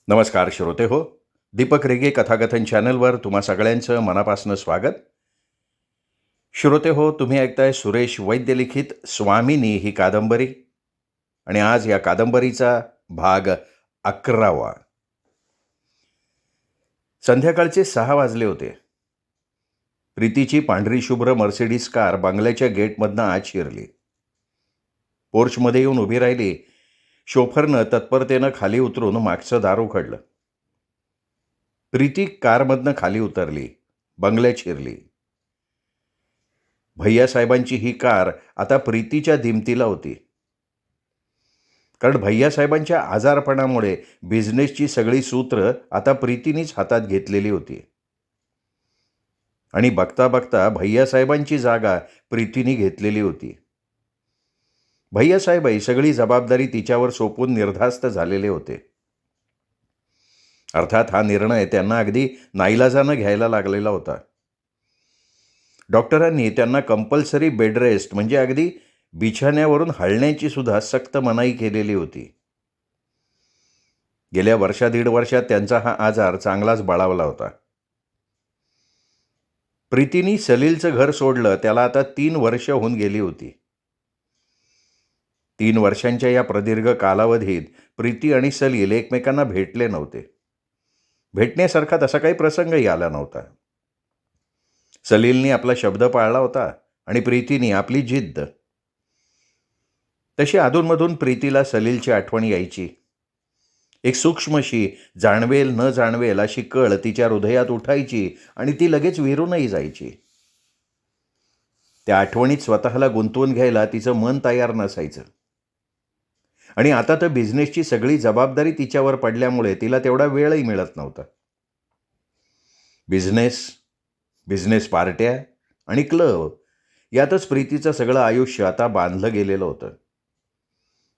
नमस्कार श्रोते हो. दीपक रेगे कथाकथन चॅनलवर तुम्हा सगळ्यांचं मनापासून स्वागत. श्रोते हो, तुम्ही ऐकताय सुरेश वैद्य लिखित स्वामिनी ही कादंबरी आणि आज या कादंबरीचा भाग 11वा. संध्याकाळचे 6 वाजले होते. प्रीतीची पांढरी शुभ्र मर्सिडीज कार बंगल्याच्या गेटमधनं आत शिरली. पोर्चमध्ये येऊन उभी राहिली. शोफरनं तत्परतेनं खाली उतरून मागचं दार उघडलं. प्रीती कारमधनं खाली उतरली, बंगल्यात शिरली. भैयासाहेबांची ही कार आता प्रीतीच्या दिमतीला होती. कारण भैयासाहेबांच्या आजारपणामुळे बिझनेसची सगळी सूत्र आता प्रीतीनीच हातात घेतलेली होती. आणि बघता बघता भैयासाहेबांची जागा प्रीतीने घेतलेली होती. भैयासाहेबही सगळी जबाबदारी तिच्यावर सोपवून निर्धास्त झालेले होते. अर्थात हा निर्णय त्यांना अगदी नाईलाजानं घ्यायला लागलेला होता. डॉक्टरांनी त्यांना कंपल्सरी बेड रेस्ट म्हणजे अगदी बिछाण्यावरून हलण्याची सुद्धा सक्त मनाई केलेली होती. गेल्या दीड वर्षात त्यांचा हा आजार चांगलाच बळावला होता. प्रीतीनी सलीलचं घर सोडलं त्याला आता 3 वर्ष होऊन गेली होती. 3 वर्षांच्या या प्रदीर्घ कालावधीत प्रीती आणि सलील एकमेकांना भेटले नव्हते. भेटण्यासारखा तसा काही प्रसंगही आला नव्हता. सलीलनी आपला शब्द पाळला होता आणि प्रीतीनी आपली जिद्द. तशी अधूनमधून प्रीतीला सलीलची आठवण यायची. एक सूक्ष्मशी जाणवेल न जाणवेल अशी कळ तिच्या हृदयात उठायची आणि ती लगेच विरूनही जायची. त्या आठवणीत स्वतःला गुंतवून घ्यायला तिचं मन तयार नसायचं. आणि आता तर बिझनेसची सगळी जबाबदारी तिच्यावर पडल्यामुळे तिला तेवढा वेळही मिळत नव्हता. बिझनेस पार्ट्या आणि क्लब यातच प्रीतीचं सगळं आयुष्य आता बांधलं गेलेलं होतं.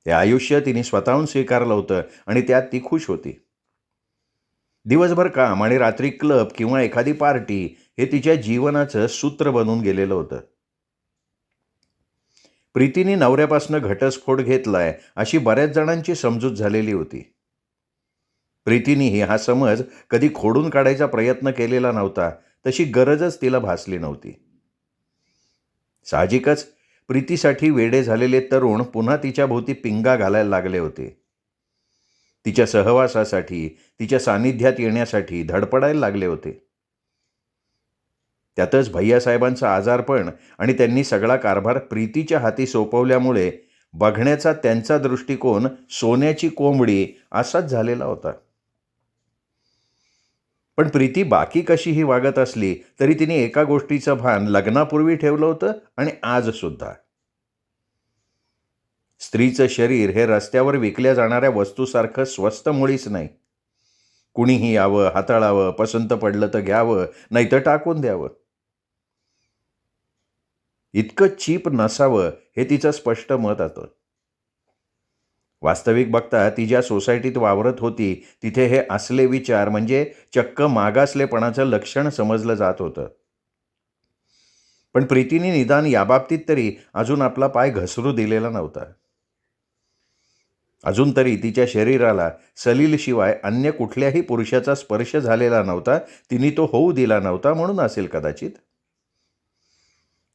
ते आयुष्य तिने स्वतःहून स्वीकारलं होतं आणि त्यात ती खुश होती. दिवसभर काम आणि रात्री क्लब किंवा एखादी पार्टी हे तिच्या जीवनाचं सूत्र बनून गेलेलं होतं. प्रीतीने नवऱ्यापासून घटस्फोट घेतलाय अशी बऱ्याच जणांची समजूत झालेली होती. प्रीतीनेही हा समज कधी खोडून काढायचा प्रयत्न केलेला नव्हता. तशी गरजच तिला भासली नव्हती. साहजिकच प्रीतीसाठी वेडे झालेले तरुण पुन्हा तिच्या भोवती पिंगा घालायला लागले होते. तिच्या सहवासासाठी, तिच्या सानिध्यात येण्यासाठी धडपडायला लागले होते. त्यातच भैयासाहेबांचं आजारपण आणि त्यांनी सगळा कारभार प्रीतीच्या हाती सोपवल्यामुळे बघण्याचा त्यांचा दृष्टिकोन सोन्याची कोंबडी असाच झालेला होता. पण प्रीती बाकी कशीही वागत असली तरी तिने एका गोष्टीचं भान लग्नापूर्वी ठेवलं होतं आणि आजसुद्धा. स्त्रीचं शरीर हे रस्त्यावर विकल्या जाणाऱ्या वस्तूसारखं स्वस्त मुळीच नाही. कुणीही यावं, हाताळावं, पसंत पडलं तर घ्यावं, नाही तर टाकून द्यावं. इतकं चीप नसावं हे तिचं स्पष्ट मत होतं. वास्तविक बघता ती ज्या सोसायटीत वावरत होती तिथे हे असले विचार म्हणजे चक्क मागासलेपणाचं लक्षण समजलं जात होतं. पण प्रीतीने निदान याबाबतीत तरी अजून आपला पाय घसरू दिलेला नव्हता. अजून तरी तिच्या शरीराला सलीलशिवाय अन्य कुठल्याही पुरुषाचा स्पर्श झालेला नव्हता. तिने तो होऊ दिला नव्हता म्हणून असेल कदाचित.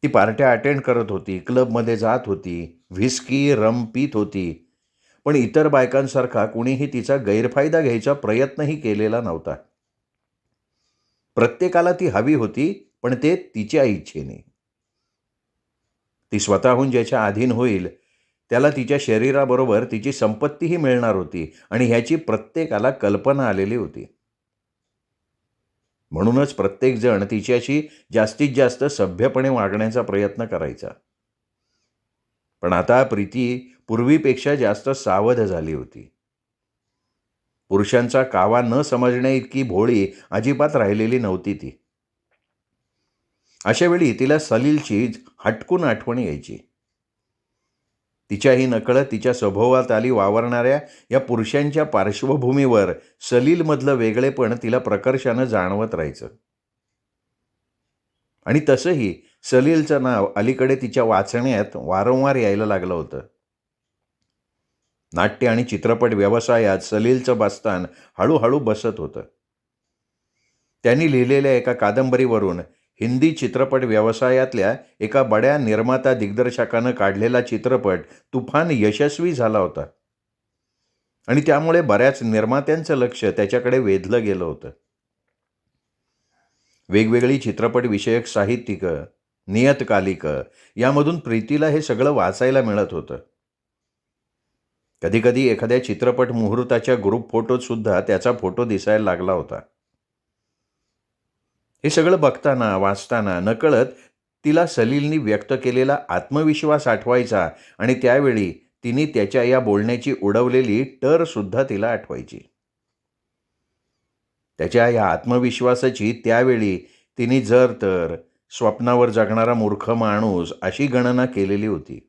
ती पार्ट्या अटेंड करत होती, क्लबमध्ये जात होती, व्हिस्की रम पीत होती. पण इतर बायकांसारखा कुणीही तिचा गैरफायदा घ्यायचा प्रयत्नही केलेला नव्हता. प्रत्येकाला ती हवी होती, पण ते तिच्या इच्छेने. ती स्वतःहून ज्याच्या अधीन होईल त्याला तिच्या शरीराबरोबर तिची संपत्तीही मिळणार होती आणि ह्याची प्रत्येकाला कल्पना आलेली होती. म्हणूनच प्रत्येकजण तिच्याशी जास्तीत जास्त सभ्यपणे वागण्याचा प्रयत्न करायचा. पण आता प्रीती पूर्वीपेक्षा जास्त सावध झाली होती. पुरुषांचा कावा न समजण्या इतकी भोळी अजिबात राहिलेली नव्हती ती. अशावेळी तिला सलीलची हटकून आठवण यायची. तिच्याही नकळत तिच्या स्वभावात आली वावरणाऱ्या या पुरुषांच्या पार्श्वभूमीवर सलीलमधलं वेगळेपण तिला प्रकर्षानं जाणवत राहायचं. आणि तसंही सलीलचं नाव अलीकडे तिच्या वाचण्यात वारंवार यायला लागलं होतं. नाट्य आणि चित्रपट व्यवसायात सलीलचं बस्तान हळूहळू बसत होतं. त्यांनी लिहिलेल्या एका कादंबरीवरून हिंदी चित्रपट व्यवसायातल्या एका बड्या निर्माता दिग्दर्शकानं काढलेला चित्रपट तुफान यशस्वी झाला होता आणि त्यामुळे बऱ्याच निर्मात्यांचं लक्ष त्याच्याकडे वेधलं गेलं होतं. वेगवेगळी चित्रपटविषयक साहित्यिकं, नियतकालिकं यामधून प्रीतीला हे सगळं वाचायला मिळत होतं. कधीकधी एखाद्या चित्रपट मुहूर्ताच्या ग्रुप फोटोत सुद्धा त्याचा फोटो दिसायला लागला होता. हे सगळं बघताना वाचताना नकळत तिला सलीलनी व्यक्त केलेला आत्मविश्वास आठवायचा आणि त्यावेळी तिने त्याच्या या बोलण्याची उडवलेली टरसुद्धा तिला आठवायची. त्याच्या या आत्मविश्वासाची त्यावेळी तिने जर तर स्वप्नावर जगणारा मूर्ख माणूस अशी गणना केलेली होती.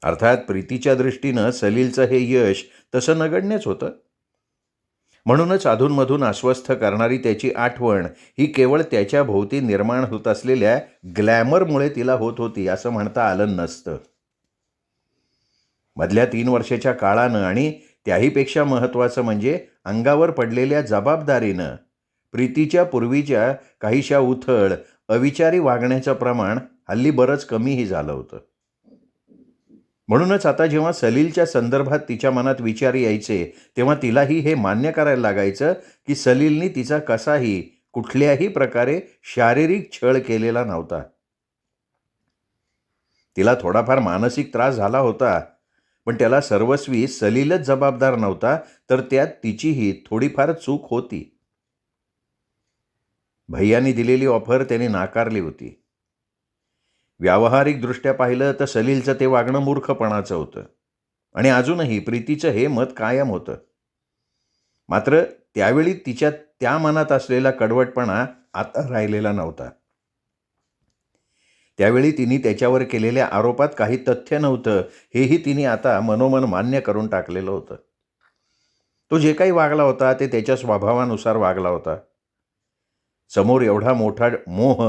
अर्थात प्रीतीच्या दृष्टीनं सलीलचं हे यश तसं नगण्यच होतं. म्हणूनच अधूनमधून अस्वस्थ करणारी त्याची आठवण ही केवळ त्याच्या भोवती निर्माण होत असलेल्या ग्लॅमरमुळे तिला होत होती असं म्हणता आलं नसतं. मधल्या 3 वर्षाच्या काळानं आणि त्याहीपेक्षा महत्त्वाचं म्हणजे अंगावर पडलेल्या जबाबदारीनं प्रीतीच्या पूर्वीच्या काहीशा उथळ अविचारी वागण्याचं प्रमाण हल्ली बरंच कमीही झालं होतं. म्हणूनच आता जेव्हा सलीलच्या संदर्भात तिच्या मनात विचार यायचे तेव्हा तिलाही हे मान्य करायला लागायचं की सलीलनी तिचा कसाही कुठल्याही प्रकारे शारीरिक छळ केलेला नव्हता. तिला थोडाफार मानसिक त्रास झाला होता, पण त्याला सर्वस्वी सलीलच जबाबदार नव्हता, तर त्यात तिचीही थोडीफार चूक होती. भैयानी दिलेली ऑफर त्याने नाकारली होती. व्यावहारिकदृष्ट्या पाहिलं तर सलीलचं ते वागणं मूर्खपणाचं होतं आणि अजूनही प्रीतीचं हे मत कायम होतं. मात्र त्यावेळी तिच्या त्या मनात असलेला कडवटपणा आता राहिलेला नव्हता. त्यावेळी तिने त्याच्यावर केलेल्या आरोपात काही तथ्य नव्हतं हेही तिने आता मनोमन मान्य करून टाकलेलं होतं. तो जे काही वागला होता ते त्याच्या स्वभावानुसार वागला होता. समोर एवढा मोठा मोह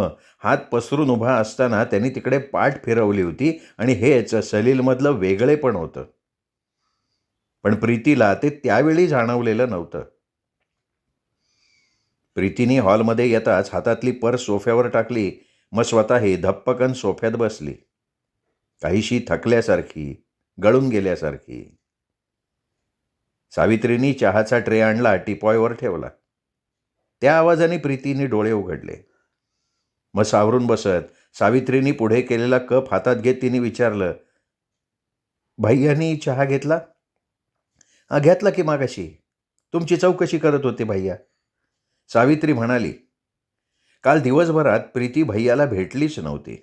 हात पसरून उभा असताना त्यांनी तिकडे पाठ फिरवली होती आणि हेच सलीलमधलं वेगळेपण होतं. पण प्रीतीला ते त्यावेळी जाणवलेलं नव्हतं. प्रीतीने हॉलमध्ये येताच हातातली पर्स सोफ्यावर टाकली, मग स्वतःही धप्पकन सोफ्यात बसली, काहीशी थकल्यासारखी, गळून गेल्यासारखी. सावित्रीनी चहाचा ट्रे आणला, टिपॉयवर ठेवला. त्या आवाजाने प्रीतीने डोळे उघडले. मग सावरून बसत सावित्रीनी पुढे केलेला कप हातात घेत तिने विचारलं, भैयानी चहा घेतला? घेतला की मागाशी. तुमची चौकशी करत होते भैया. सावित्री म्हणाली. काल दिवसभरात प्रीती भैयाला भेटलीच नव्हती.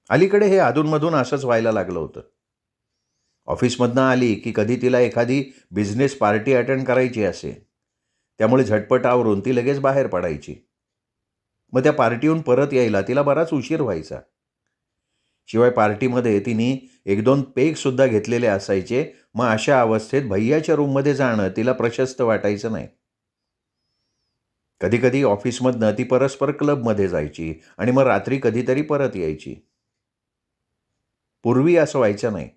अलीकडे हे अधूनमधून असंच व्हायला लागलं होतं. ऑफिसमधनं आली की कधी तिला एखादी बिझनेस पार्टी अटेंड करायची असे, त्यामुळे झटपट आवरून ती लगेच बाहेर पडायची. मग त्या पार्टीहून परत यायला तिला बराच उशीर व्हायचा. शिवाय पार्टीमध्ये तिने 1-2 पेगसुद्धा घेतलेले असायचे. मग अशा अवस्थेत भैयाच्या रूममध्ये जाणं तिला प्रशस्त वाटायचं नाही. कधीकधी ऑफिसमधनं ती परस्पर क्लबमध्ये जायची आणि मग रात्री कधीतरी परत यायची. पूर्वी असं व्हायचं नाही.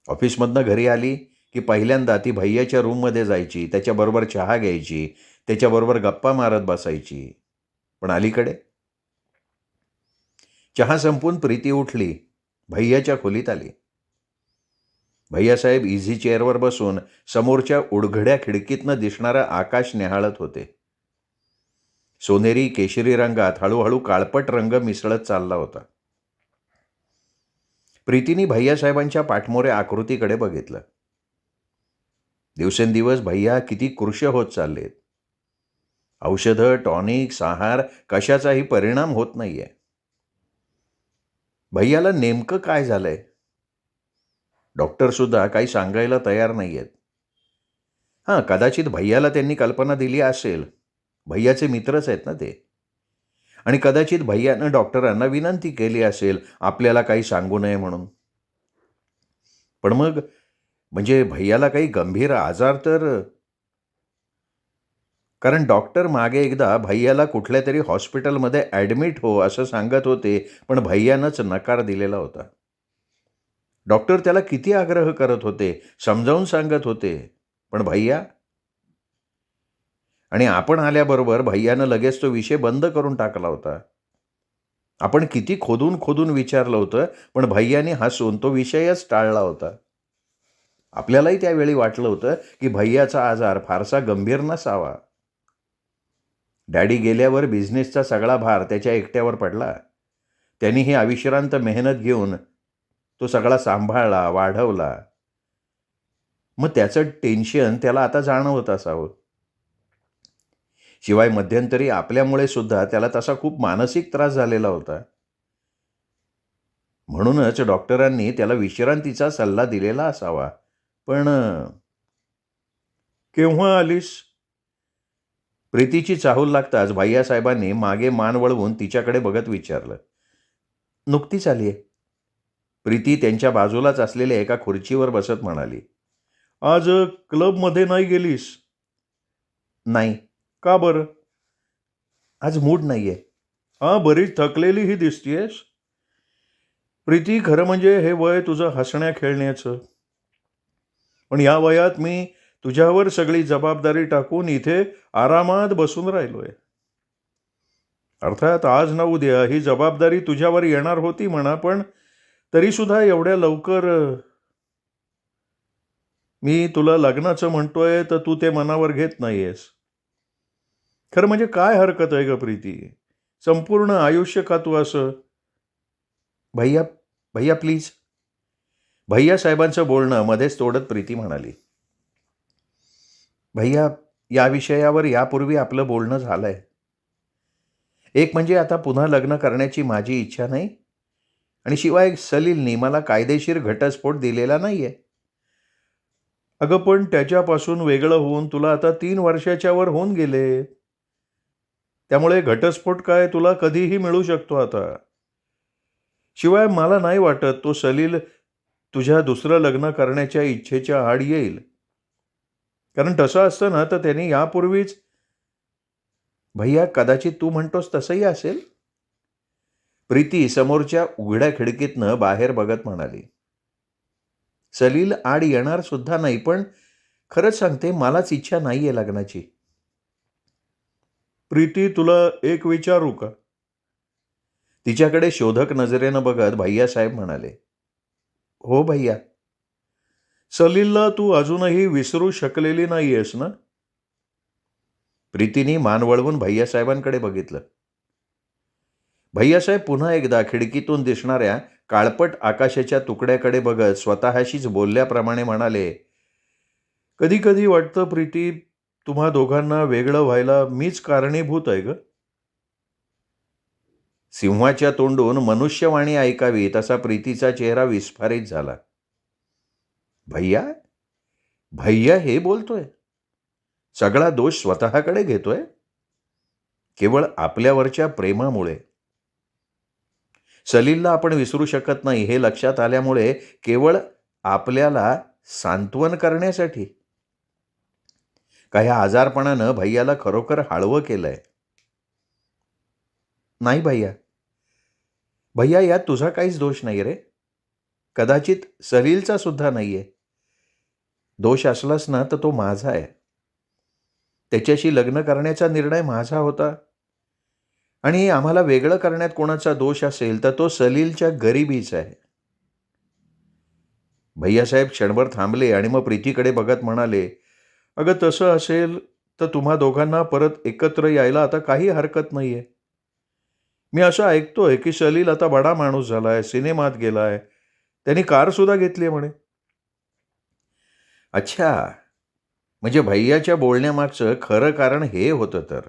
ऑफिसमधनं घरी आली की पहिल्यांदा ती भैयाच्या रूममध्ये जायची, त्याच्याबरोबर चहा घ्यायची, त्याच्याबरोबर गप्पा मारत बसायची. पण अलीकडे चहा संपून प्रीती उठली, भैयाच्या खोलीत आली. भैयासाहेब इझी चेअरवर बसून समोरच्या उडघड्या खिडकीतनं दिसणारं आकाश निहाळत होते. सोनेरी केशरी रंगात हळूहळू काळपट रंग मिसळत चालला होता. प्रीतीने भैयासाहेबांच्या पाठमोऱ्या आकृतीकडे बघितलं. दिवसेंदिवस भैया किती कृश होत चाललेत. औषधं, टॉनिक्स, आहार कशाचाही परिणाम होत नाहीये. भैयाला नेमकं काय झालंय? डॉक्टरसुद्धा काही सांगायला तयार नाही आहेत. कदाचित भैयाला त्यांनी कल्पना दिली असेल. भैयाचे मित्रच आहेत ना ते. आणि कदाचित भैयानं डॉक्टरांना विनंती केली असेल आपल्याला काही सांगू नये म्हणून. पण मग म्हणजे भैयाला काही गंभीर आजार तर? कारण डॉक्टर मागे एकदा भैयाला कुठल्या तरी हॉस्पिटलमध्ये ॲडमिट हो असं सांगत होते, पण भैयानंच नकार दिलेला होता. डॉक्टर त्याला किती आग्रह करत होते, समजावून सांगत होते, पण भैया. आणि आपण आल्याबरोबर भैयानं लगेच तो विषय बंद करून टाकला होता. आपण किती खोदून खोदून विचारलं होतं, पण भैयाने हसून तो विषयच टाळला होता. आपल्यालाही त्यावेळी वाटलं होतं की भैयाचा आजार फारसा गंभीर नसावा. डॅडी गेल्यावर बिझनेसचा सगळा भार त्याच्या एकट्यावर पडला. त्यांनी ही अविश्रांत मेहनत घेऊन तो सगळा सांभाळला, वाढवला. मग त्याचं टेन्शन त्याला आता जाणवत असावं. शिवाय मध्यंतरी आपल्यामुळे सुद्धा त्याला तसा खूप मानसिक त्रास झालेला होता. म्हणूनच डॉक्टरांनी त्याला विश्रांतीचा सल्ला दिलेला असावा. पण केव्हा आलीस? प्रीतीची चाहूल लागताच भैयासाहेबांनी मागे मान वळवून तिच्याकडे बघत विचारलं. नुकतीच आली आहे. प्रीती त्यांच्या बाजूलाच असलेल्या एका खुर्चीवर बसत म्हणाली. आज क्लबमध्ये नाही गेलीस? नाही. का बरं? आज मूड नाही आहे. बरीच थकलेली ही दिसतीयस. प्रीती, खरं म्हणजे हे वय तुझं हसण्या खेळण्याचं. पण या वयात मी तुझ्यावर सगळी जबाबदारी टाकून इथे आरामात बसून राहिलोय. अर्थात आज ना उद्या ही जबाबदारी तुझ्यावर येणार होती म्हणा, पण तरी सुद्धा एवढ्या लवकर मी तुला लग्नाचं म्हणतोय तर तू ते मनावर घेत नाहीयेस. खरं म्हणजे काय हरकत आहे ग प्रीती? संपूर्ण आयुष्य का तू असं? भैया भैया प्लीज. भैयासाहेबांचं बोलणं मध्येच तोडत प्रीती म्हणाली. भैया, या विषयावर यापूर्वी आपलं बोलणं झालंय. एक म्हणजे आता पुन्हा लग्न करण्याची माझी इच्छा नाही, आणि शिवाय सलीलनी मला कायदेशीर घटस्फोट दिलेला नाहीये. अगं पण त्याच्यापासून वेगळं होऊन तुला आता 3 वर्षाच्या वर होऊन गेले. त्यामुळे घटस्फोट काय तुला कधीही मिळू शकतो आता. शिवाय मला नाही वाटत तो सलील तुझ्या दुसरं लग्न करण्याच्या इच्छेच्या आड येईल. कारण तसं असतं ना तर त्यांनी यापूर्वीच. भैया, कदाचित तू म्हणतोस तसंही असेल. प्रीती समोरच्या उघड्या खिडकीतनं बाहेर बघत म्हणाली. सलील आड येणार सुद्धा नाही, पण खरंच सांगते मलाच इच्छा नाहीये लग्नाची. प्रीती, तुला एक विचारू का? तिच्याकडे शोधक नजरेनं बघत भैयासाहेब म्हणाले. हो भैया. सलीलला तू अजूनही विसरू शकलेली नाहीयेस ना? प्रीतीने मान वळवून भैयासाहेबांकडे बघितलं. भैयासाहेब पुन्हा एकदा खिडकीतून दिसणाऱ्या काळपट आकाशाच्या तुकड्याकडे बघत स्वतःशीच बोलल्याप्रमाणे म्हणाले. कधी कधी वाटतं प्रीती, तुम्हा दोघांना वेगळं व्हायला मीच कारणीभूत आहे ग. सिंहाच्या तोंडून मनुष्यवाणी ऐकावी तसा प्रीतीचा चेहरा विस्फारित झाला. भैया? भैया हे बोलतोय? सगळा दोष स्वतःकडे घेतोय? केवळ आपल्यावरच्या प्रेमामुळे. सलीलला आपण विसरू शकत नाही हे लक्षात आल्यामुळे केवळ आपल्याला सांत्वन करण्यासाठी. काही आजारपणानं भैयाला खरोखर हाळवं केलंय. नाही भैया. भैया, यात तुझा काहीच दोष नाही रे. कदाचित सलीलचा सुद्धा नाहीये. दोष असलाच ना तर तो माझा आहे. त्याच्याशी लग्न करण्याचा निर्णय माझा होता, आणि आम्हाला वेगळं करण्यात कोणाचा दोष असेल तर तो सलीलच्या गरिबीचा आहे. भैयासाहेब क्षणभर थांबले आणि मग प्रीतीकडे बघत म्हणाले. अगं तसं असेल तर तुम्हा दोघांना परत एकत्र यायला आता काही हरकत नाहीये. मी असं ऐकतोय की सलील आता बडा माणूस झालाय, सिनेमात गेलाय, त्यांनी कार सुद्धा घेतली म्हणे. अच्छा, म्हणजे भैयाच्या बोलण्यामागचं खरं कारण हे होतं तर.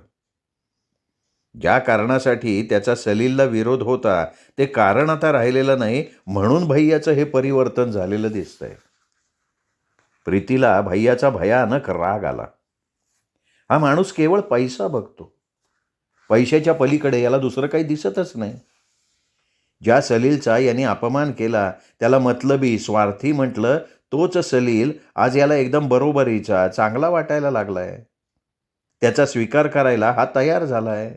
ज्या कारणासाठी त्याचा सलीलला विरोध होता ते कारण आता राहिलेलं नाही, म्हणून भैयाचं हे परिवर्तन झालेलं दिसतंय. प्रीतीला भैयाचा भयानक राग आला. हा माणूस केवळ पैसा बघतो. पैशाच्या पलीकडे याला दुसरं काही दिसतच नाही. ज्या सलीलचा यांनी अपमान केला, त्याला मतलबी, स्वार्थी म्हटलं, तोच सलील आज याला एकदम बरोबरीचा, चांगला वाटायला लागलाय. त्याचा स्वीकार करायला हा तयार झालाय.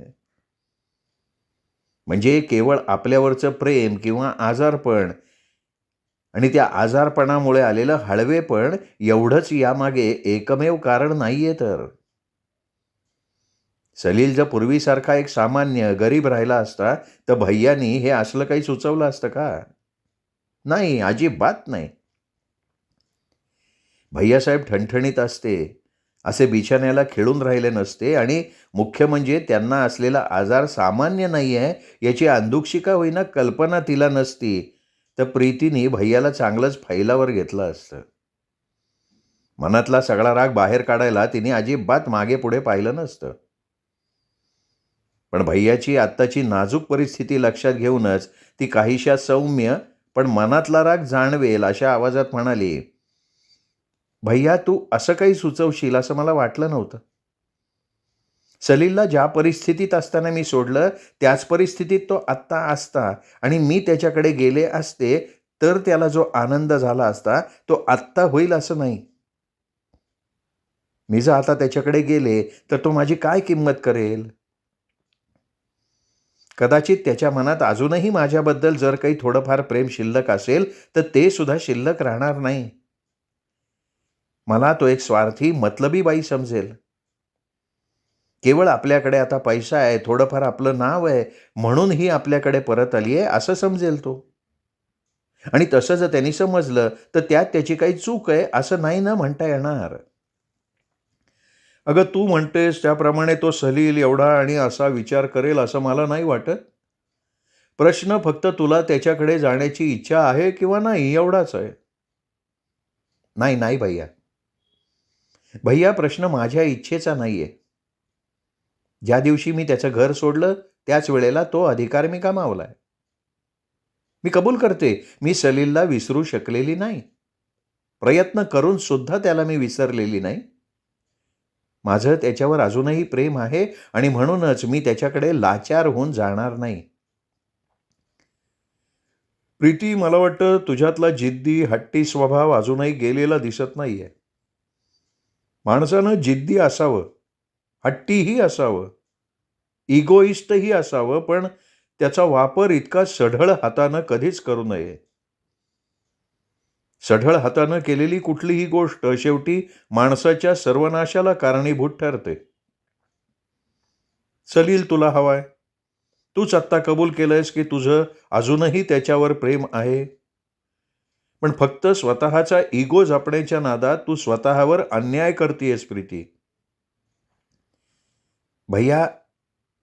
म्हणजे केवळ आपल्यावरचं प्रेम किंवा आजारपण आणि त्या आजारपणामुळे आलेलं हळवेपण एवढंच यामागे एकमेव कारण नाहीये तर. सलील जर पूर्वीसारखा एक सामान्य गरीब राहिला असता तर भैयानी हे असलं काही सुचवलं असतं का? नाही, अजिबात नाही. भैयासाहेब ठणठणीत असते, असे बिछान्याला खिळून राहिले नसते आणि मुख्य म्हणजे त्यांना असलेला आजार सामान्य नाही आहे याची अंदुक्षिका होईना कल्पना तिला नसती तर प्रीतीने भैयाला चांगलंच फैलावर घेतलं असतं. मनातला सगळा राग बाहेर काढायला तिने अजिबात मागे पुढे पाहिलं नसतं. पण भैयाची आत्ताची नाजूक परिस्थिती लक्षात घेऊनच ती काहीशा सौम्य पण मनातला राग जाणवेल अशा आवाजात म्हणाली, भैया तू असं काही सुचवशील असं मला वाटलं नव्हतं. सलीलला ज्या परिस्थितीत असताना मी सोडलं त्याच परिस्थितीत तो आत्ता असता आणि मी त्याच्याकडे गेले असते तर त्याला जो आनंद झाला असता तो आत्ता होईल असं नाही. मी जर आता त्याच्याकडे गेले तर तो माझी काय किंमत करेल? कदाचित त्याच्या मनात अजूनही माझ्याबद्दल जर काही थोडंफार प्रेम शिल्लक असेल तर ते सुद्धा शिल्लक राहणार नाही. मला तो एक स्वार्थी मतलबी बाई समजेल. केवळ आपल्याकडे आता पैसा आहे, थोडंफार आपलं नाव आहे म्हणून ही आपल्याकडे परत आली आहे असं समजेल तो. आणि तसं जर त्यांनी समजलं तर त्यात त्याची काही चूक आहे असं नाही ना म्हणता येणार. अगं तू म्हणतेस त्याप्रमाणे तो सलील एवढा आणि असा विचार करेल असं मला नाही वाटत. प्रश्न फक्त तुला त्याच्याकडे जाण्याची इच्छा आहे किंवा नाही एवढाच आहे. नाही नाही भैया. भैया प्रश्न माझ्या इच्छेचा नाहीये. ज्या दिवशी मी त्याचं घर सोडलं त्याच वेळेला तो अधिकार मी गमावलाय. मी कबूल करते मी सलीलला विसरू शकलेली नाही. प्रयत्न करून सुद्धा त्याला मी विसरलेली नाही. माझं त्याच्यावर अजूनही प्रेम आहे आणि म्हणूनच मी त्याच्याकडे लाचार होऊन जाणार नाही. प्रीती मला वाटतं तुझ्यातला जिद्दी हट्टी स्वभाव अजूनही गेलेला दिसत नाहीये. माणसानं जिद्दी असावं, हट्टीही असावं, इगोइस्टही असावं पण त्याचा वापर इतका सढळ हातानं कधीच करू नये. सढळ हातानं केलेली कुठलीही गोष्ट शेवटी माणसाच्या सर्वनाशाला कारणीभूत ठरते. सलील तुला हवाय. तूच आत्ता कबूल केलंयस की तुझं अजूनही त्याच्यावर प्रेम आहे. पण फक्त स्वतःचा इगो जपण्याच्या नादात तू स्वतःवर अन्याय करतेयस प्रीती. भैया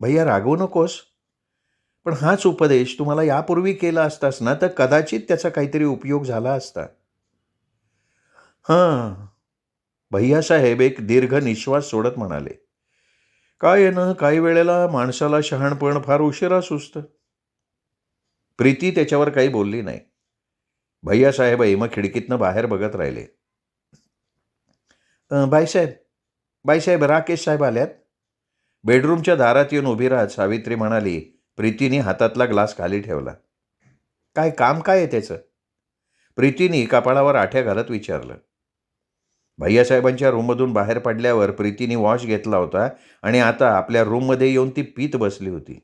भैया रागवू नकोस. पण हाच उपदेश तुम्हाला यापूर्वी केला असतास ना तर कदाचित त्याचा काहीतरी उपयोग झाला असता. हां. भैयासाहेब एक दीर्घ निश्वास सोडत म्हणाले, काय आहे ना काही वेळेला माणसाला शहाणपण फार उशिरा सुचतं. प्रीती त्याच्यावर काही बोलली नाही. भैयासाहेबही मग खिडकीतनं बाहेर बघत राहिले. बाईसाहेब बाईसाहेब राकेश साहेब आल्यात. बेडरूमच्या दारात येऊन उभी राहत सावित्री म्हणाली. प्रीतीने हातातला ग्लास खाली ठेवला. काय काम काय आहे त्याचं? प्रीतीने कपाळावर आठ्या घालत विचारलं. भैयासाहेबांच्या रूममधून बाहेर पडल्यावर प्रीतीने वॉश घेतला होता आणि आता आपल्या रूममध्ये येऊन ती पीत बसली होती.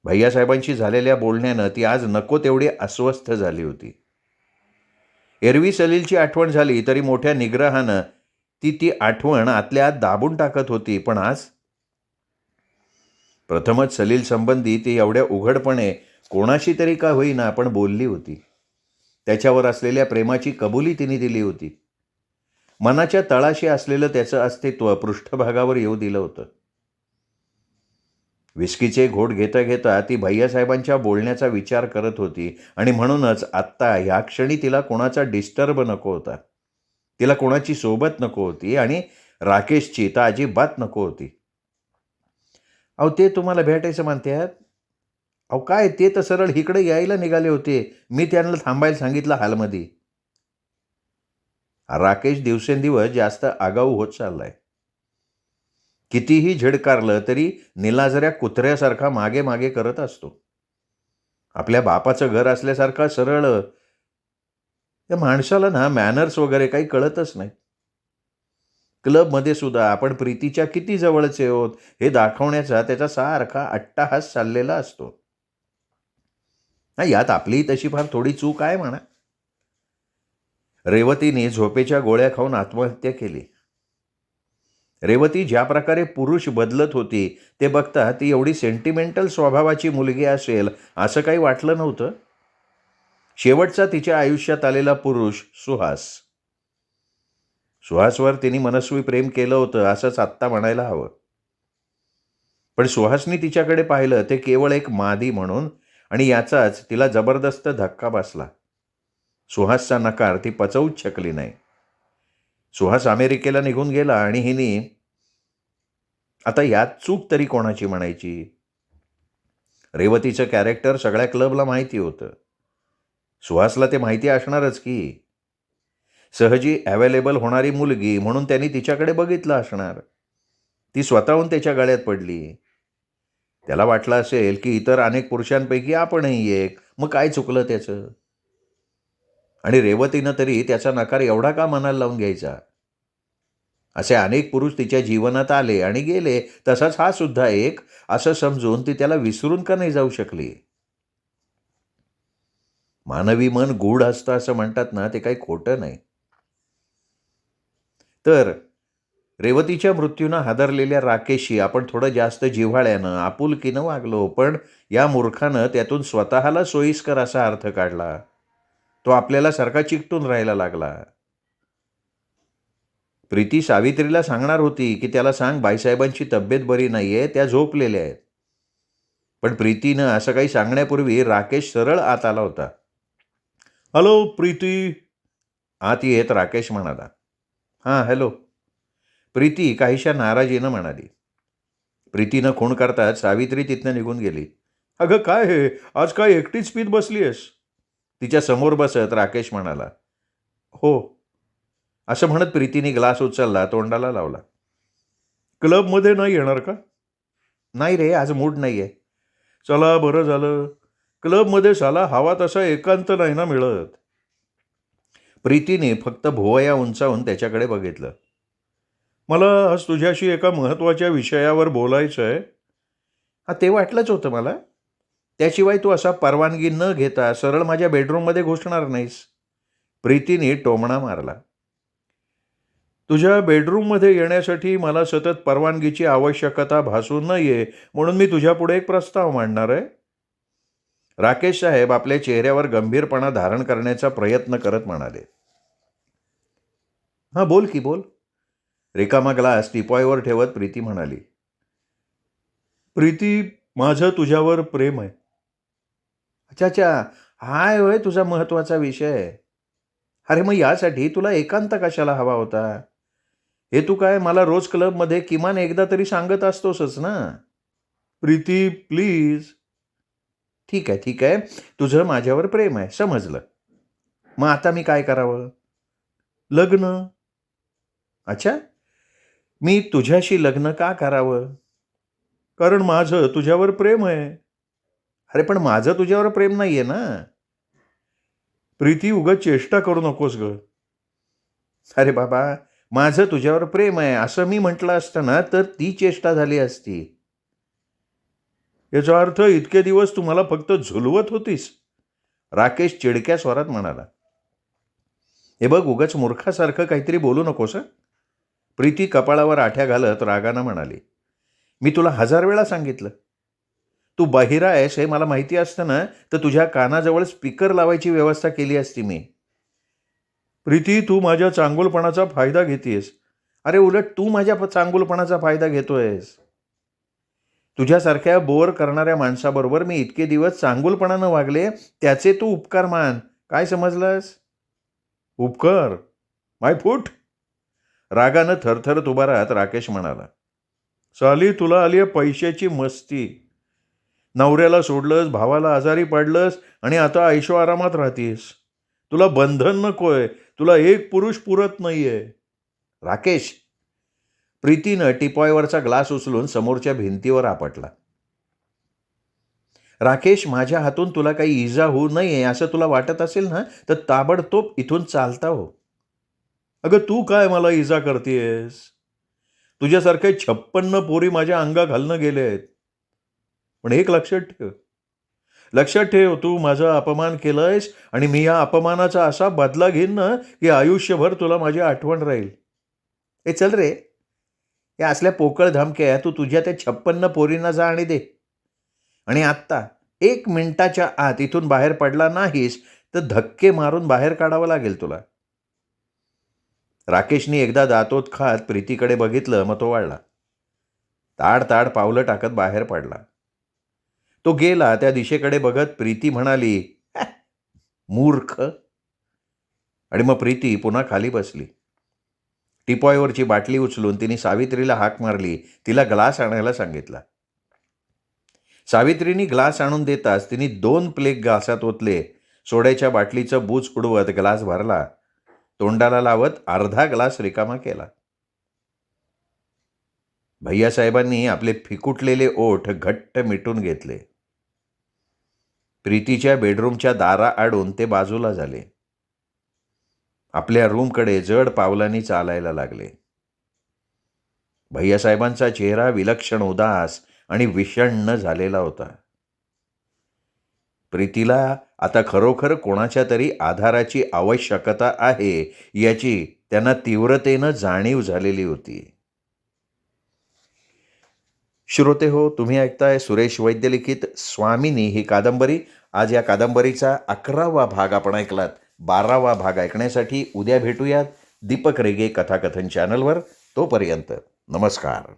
भैयासाहेबांशी झालेल्या बोलण्यानं ती आज नको तेवढी अस्वस्थ झाली होती. एरवी सलीलची आठवण झाली तरी मोठ्या निग्रहानं ती आठवण आतल्या आत दाबून टाकत होती. पण आज प्रथमच सलील संबंधी ती एवढ्या उघडपणे कोणाशी तरी का होईना पण बोलली होती. त्याच्यावर असलेल्या प्रेमाची कबुली तिने दिली होती. मनाच्या तळाशी असलेलं त्याचं अस्तित्व पृष्ठभागावर येऊ दिलं होतं. विस्कीचे घोट घेता घेता ती भैयासाहेबांच्या बोलण्याचा विचार करत होती आणि म्हणूनच आत्ता ह्या क्षणी तिला कोणाचा डिस्टर्ब नको होता. तिला कोणाची सोबत नको होती आणि राकेशची तर अजिबात नको होती. अहो ते तुम्हाला भेटायचं म्हणतात. अहो काय ते तर सरळ इकडे यायला निघाले होते. मी त्यांना थांबायला सांगितलं हालमध्ये. राकेश दिवसेंदिवस जास्त आगाऊ होत चाललाय. कितीही झिडकारलं तरी निलाजऱ्या कुत्र्यासारखा मागे मागे करत असतो. आपल्या बापाचं घर असल्यासारखा सरळ. त्या माणसाला ना मॅनर्स वगैरे काही कळतच नाही. क्लबमध्ये सुद्धा आपण प्रीतीच्या किती जवळचे आहोत हे दाखवण्याचा त्याचा सारखा अट्टाहास चाललेला असतो. हा, यात आपलीही तशी फार थोडी चूक आहे म्हणा. रेवतीने झोपेच्या गोळ्या खाऊन आत्महत्या केली. रेवती ज्या प्रकारे पुरुष बदलत होती ते बघता ती एवढी सेंटिमेंटल स्वभावाची मुलगी असेल असं काही वाटलं नव्हतं. शेवटचा तिच्या आयुष्यात आलेला पुरुष सुहास. सुहासवर तिने मनस्वी प्रेम केलं होतं असंच आत्ता म्हणायला हवं. पण सुहासनी तिच्याकडे पाहिलं ते केवळ एक मादी म्हणून, आणि याचाच तिला जबरदस्त धक्का बसला. सुहासचा नकार ती पचवूच शकली नाही. सुहास अमेरिकेला निघून गेला आणि हिने आता यात चूक तरी कोणाची म्हणायची. रेवतीचं कॅरेक्टर सगळ्या क्लबला माहिती होतं. सुहासला ते माहिती असणारच की. सहजी अवेलेबल होणारी मुलगी म्हणून त्यांनी तिच्याकडे बघितलं असणार. ती स्वतःहून त्याच्या गळ्यात पडली. त्याला वाटलं असेल की इतर अनेक पुरुषांपैकी आपणही एक, मग काय चुकलं त्याचं. आणि रेवतीनं तरी त्याचा नकार एवढा का मनाला लावून घ्यायचा. असे अनेक पुरुष तिच्या जीवनात आले आणि गेले, तसाच हा सुद्धा एक, असं समजून ती त्याला विसरून का नाही जाऊ शकली. मानवी मन गूढ असतं असं म्हणतात ना, ते काही खोटं नाही. तर रेवतीच्या मृत्यूनं हादरलेल्या राकेशशी आपण थोडं जास्त जिव्हाळ्यानं आपुलकीनं वागलो, पण या मूर्खानं त्यातून स्वतःला सोयीस्कर असा अर्थ काढला. तो आपल्याला सारखा चिकटून राहायला लागला. प्रीती सावित्रीला सांगणार होती की त्याला सांग बाईसाहेबांची तब्येत बरी नाहीये, त्या झोपलेल्या आहेत. पण प्रीतीनं असं काही सांगण्यापूर्वी राकेश सरळ आत आला होता. हॅलो प्रीती. आत येत राकेश म्हणाला. हां हॅलो. प्रीती काहीशा नाराजीनं म्हणाली. प्रीतीनं खूण करताच सावित्री तिथनं निघून गेली. अगं काय हे, आज काय एकटीच पीत बसली आहेस. तिच्या समोर बसत राकेश म्हणाला. हो. असं म्हणत प्रीतीने ग्लास उचलला, तोंडाला लावला. क्लबमध्ये नाही येणार का. नाही रे, आज मूड नाही आहे. चला बरं झालं. क्लबमध्ये साला हवा तसा एकांत नाही ना मिळत. प्रीतीने फक्त भुवया उंचावून त्याच्याकडे बघितलं. मला आज तुझ्याशी एका महत्त्वाच्या विषयावर बोलायचं आहे. हा, ते वाटलंच होतं मला. त्याशिवाय तू असा परवानगी न घेता सरळ माझ्या बेडरूममध्ये घुसणार नाहीस. प्रीतीने टोमणा मारला. तुझ्या बेडरूममध्ये येण्यासाठी मला सतत परवानगीची आवश्यकता भासू नये म्हणून मी तुझ्यापुढे एक प्रस्ताव मांडणार आहे. राकेश साहेब आपल्या चेहऱ्यावर गंभीरपणा धारण करण्याचा प्रयत्न करत म्हणाले. हां बोल की बोल. रिकामा ग्लास टिपॉयवर ठेवत प्रीती म्हणाली. प्रीती, माझं तुझ्यावर प्रेम आहे. अच्छा अच्छा, हाय होय तुझा महत्त्वाचा विषय. अरे मग यासाठी तुला एकांत कशाला हवा होता. हे तू काय मला रोज क्लबमध्ये किमान एकदा तरी सांगत असतोसच ना. प्रीती प्लीज. ठीक आहे ठीक आहे, तुझं माझ्यावर प्रेम आहे, समजलं. मग आता मी काय करावं. लग्न. अच्छा, मी तुझ्याशी लग्न का करावं. कारण माझं तुझ्यावर प्रेम आहे. अरे पण माझं तुझ्यावर प्रेम नाहीये ना. प्रीती, उगाच चेष्टा करू नकोस ग. अरे बाबा, माझं तुझ्यावर प्रेम आहे असं मी म्हटलं असतं ना तर ती चेष्टा झाली असती. याचा अर्थ इतके दिवस तू मला फक्त झुलवत होतीस. राकेश चिडक्या स्वरात म्हणाला. हे बघ, उगाच मूर्खासारखं काहीतरी बोलू नकोस. प्रीती कपाळावर आठ्या घालत रागानं म्हणाली. मी तुला 1000 वेळा सांगितलं. तू बहिरा आहेस हे मला माहिती असतं ना तर तुझ्या कानाजवळ स्पीकर लावायची व्यवस्था केली असती मी. प्रीती, तू माझ्या चांगुलपणाचा फायदा घेतेस. अरे उलट तू माझ्या चांगुलपणाचा फायदा घेतोयस. तुझ्यासारख्या बोर करणाऱ्या माणसाबरोबर मी इतके दिवस चांगुलपणानं वागले, त्याचे तू उपकार मान. काय समजलंस. उपकार. माय फूट. रागानं थरथरत उभा राहत राकेश म्हणाला. साली तुला आली पैशाची मस्ती. नवऱ्याला सोडलंस, भावाला आजारी पडलंस आणि आता ऐशो आरामात राहतीस. तुला बंधन नकोय. तुला एक पुरुष पुरत नाहीये. राकेश. प्रीतीनं टिपॉयवरचा ग्लास उचलून समोरच्या भिंतीवर आपटला. राकेश, माझ्या हातून तुला काही इजा होऊ नये असं तुला वाटत असेल ना तर ताबडतोब इथून चालता हो. अगं तू काय मला इजा करतेस. तुझ्यासारखे 56 पोरी माझ्या अंगा घालणं गेले आहेत. पण एक लक्षात ठेव, लक्षात ठेव, तू माझा अपमान केलंयस आणि मी या अपमानाचा असा बदला घेईन ना की आयुष्यभर तुला माझी आठवण राहील. ए चल रे, या असल्या पोकळ धमक्या तू तुझ्या त्या 56 पोरींना जा आणि दे. आणि आत्ता 1 मिनिटाच्या आत इथून बाहेर पडला नाहीस तर धक्के मारून बाहेर काढावं लागेल तुला. राकेशनी एकदा दातोत खात प्रीतीकडे बघितलं, मग तो वाढला. ताड ताड पावलं टाकत बाहेर पडला. तो गेला त्या दिशेकडे बघत प्रीती म्हणाली, "हॅ, मूर्ख." आणि मग प्रीती पुन्हा खाली बसली. टिपॉयवरची बाटली उचलून तिने सावित्रीला हाक मारली. तिला ग्लास आणायला सांगितला. सावित्रीनी ग्लास आणून देताच तिने 2 प्लेग ग्लासात ओतले. सोड्याच्या बाटलीचं बूच उडवत ग्लास भरला. तोंडाला लावत अर्धा ग्लास रिकामा केला. भैयासाहेबांनी आपले फिकुटलेले ओठ घट्ट मिटून घेतले. प्रीतीच्या बेडरूमच्या दारा आडून ते बाजूला झाले. आपल्या रूमकडे जड पावलांनी चालायला लागले. भैयासाहेबांचा चेहरा विलक्षण उदास आणि विषण्ण झालेला होता. प्रीतीला आता खरोखर कोणाच्या तरी आधाराची आवश्यकता आहे याची त्यांना तीव्रतेनं जाणीव झालेली होती. श्रोते हो, तुम्ही ऐकताय सुरेश वैद्य लिखित स्वामिनी ही कादंबरी. आज या कादंबरीचा 11वा भाग आपण ऐकलात. 12वा भाग ऐकण्यासाठी उद्या भेटूयात दीपक रेगे कथाकथन चॅनलवर. तोपर्यंत नमस्कार.